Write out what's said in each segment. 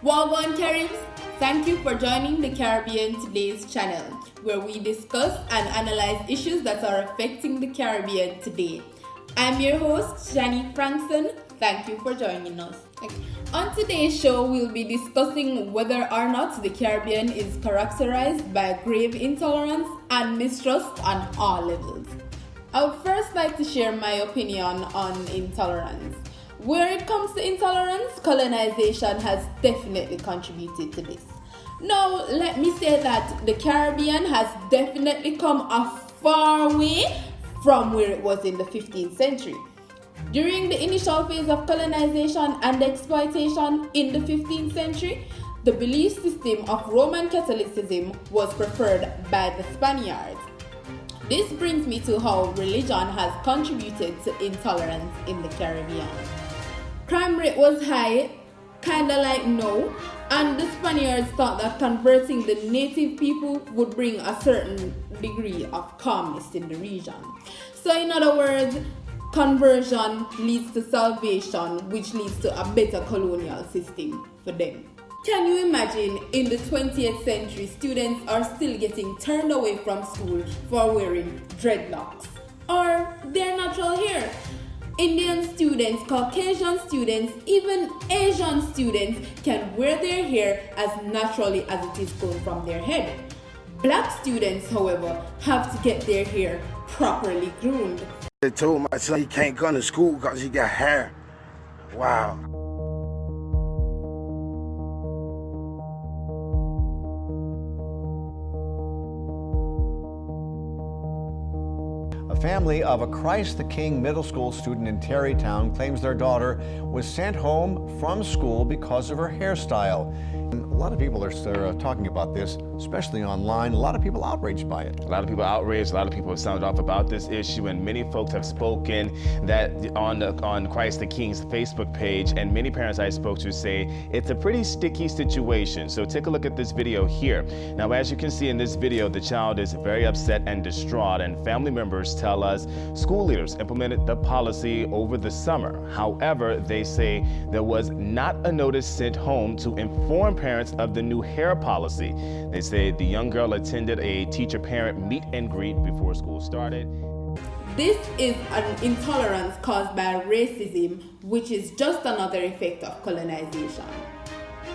Wagwan Caribs, thank you for joining the Caribbean Today's channel, where we discuss and analyze issues that are affecting the Caribbean today. I'm your host, Shanique. Thank you for joining us. On today's show, we'll be discussing whether or not the Caribbean is characterized by grave intolerance and mistrust on all levels. I would first like to share my opinion on intolerance. Where it comes to intolerance, colonization has definitely contributed to this. Now, let me say that the Caribbean has definitely come a far way from where it was in the 15th century. During the initial phase of colonization and exploitation in the 15th century, the belief system of Roman Catholicism was preferred by the Spaniards. This brings me to how religion has contributed to intolerance in the Caribbean. Crime rate was high, kinda like now, and the Spaniards thought that converting the native people would bring a certain degree of calmness in the region. So in other words, conversion leads to salvation, which leads to a better colonial system for them. Can you imagine in the 20th century, students are still getting turned away from school for wearing dreadlocks or their natural hair? Indian students, Caucasian students, even Asian students can wear their hair as naturally as it is grown from their head. Black students, however, have to get their hair properly groomed. They told my son he can't go to school because he got hair. Wow. A family of a Christ the King middle school student in Terrytown claims their daughter was sent home from school because of her hairstyle. A lot of people are talking about this, especially online. A lot of people outraged by it. A lot of people outraged. A lot of people have sounded off about this issue, and many folks have spoken that on Christ the King's Facebook page, and many parents I spoke to say it's a pretty sticky situation. So take a look at this video here. Now, as you can see in this video, the child is very upset and distraught, and family members tell us school leaders implemented the policy over the summer. However, they say there was not a notice sent home to inform parents of the new hair policy. They say the young girl attended a teacher-parent meet and greet before school started. This is an intolerance caused by racism, which is just another effect of colonization.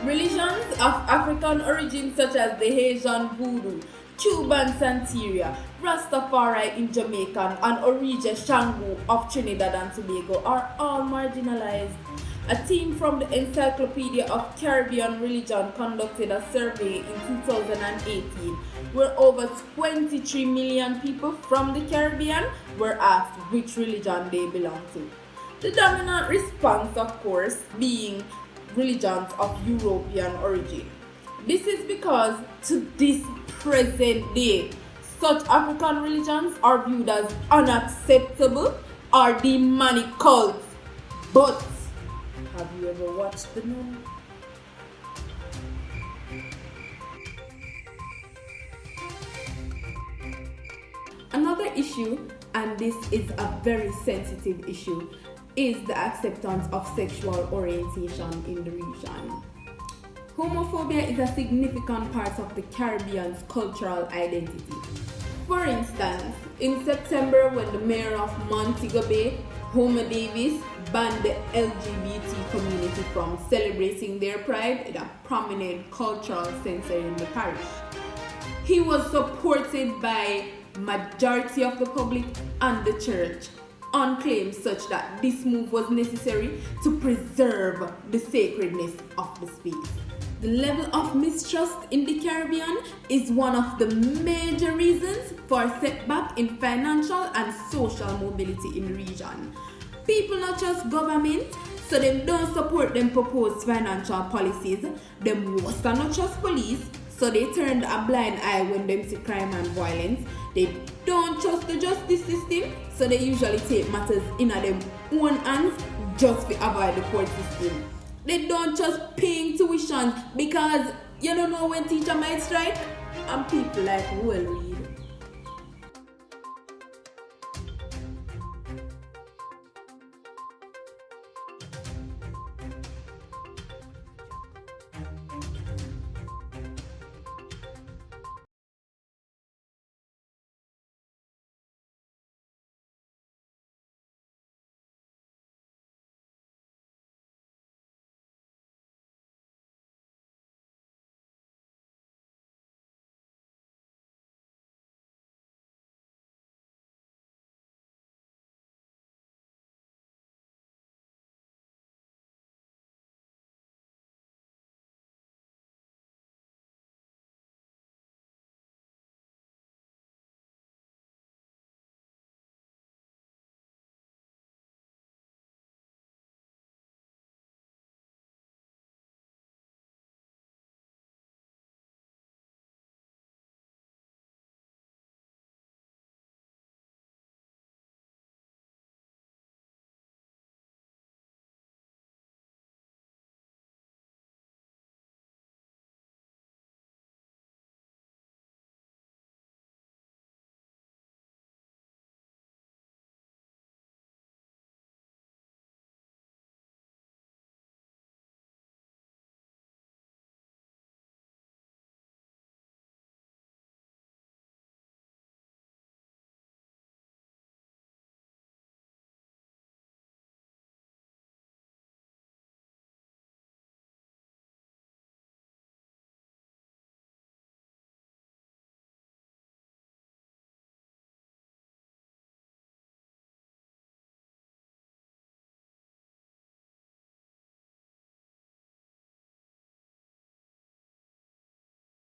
Religions of African origin such as the Haitian Voodoo, Cuban Santeria, Rastafari in Jamaica, and Orija Shango of Trinidad and Tobago are all marginalized. A team from the Encyclopedia of Caribbean Religion conducted a survey in 2018 where over 23 million people from the Caribbean were asked which religion they belong to. The dominant response, of course, being religions of European origin. This is because to this present day, such African religions are viewed as unacceptable or demonic cults. But have you ever watched the movie? Another issue, and this is a very sensitive issue, is the acceptance of sexual orientation in the region. Homophobia is a significant part of the Caribbean's cultural identity. For instance, in September, when the mayor of Montego Bay, Homer Davis, banned the LGBT community from celebrating their pride in a prominent cultural center in the parish. He was supported by majority of the public and the church on claims such that this move was necessary to preserve the sacredness of the space. The level of mistrust in the Caribbean is one of the major reasons for setback in financial and social mobility in the region. People not trust government, so them don't support them proposed financial policies. Them worse not trust police, so they turn a blind eye when them see crime and violence. They don't trust the justice system, so they usually take matters in their own hands just to avoid the court system. They don't trust paying tuition because you don't know when teacher might strike, and people like, well,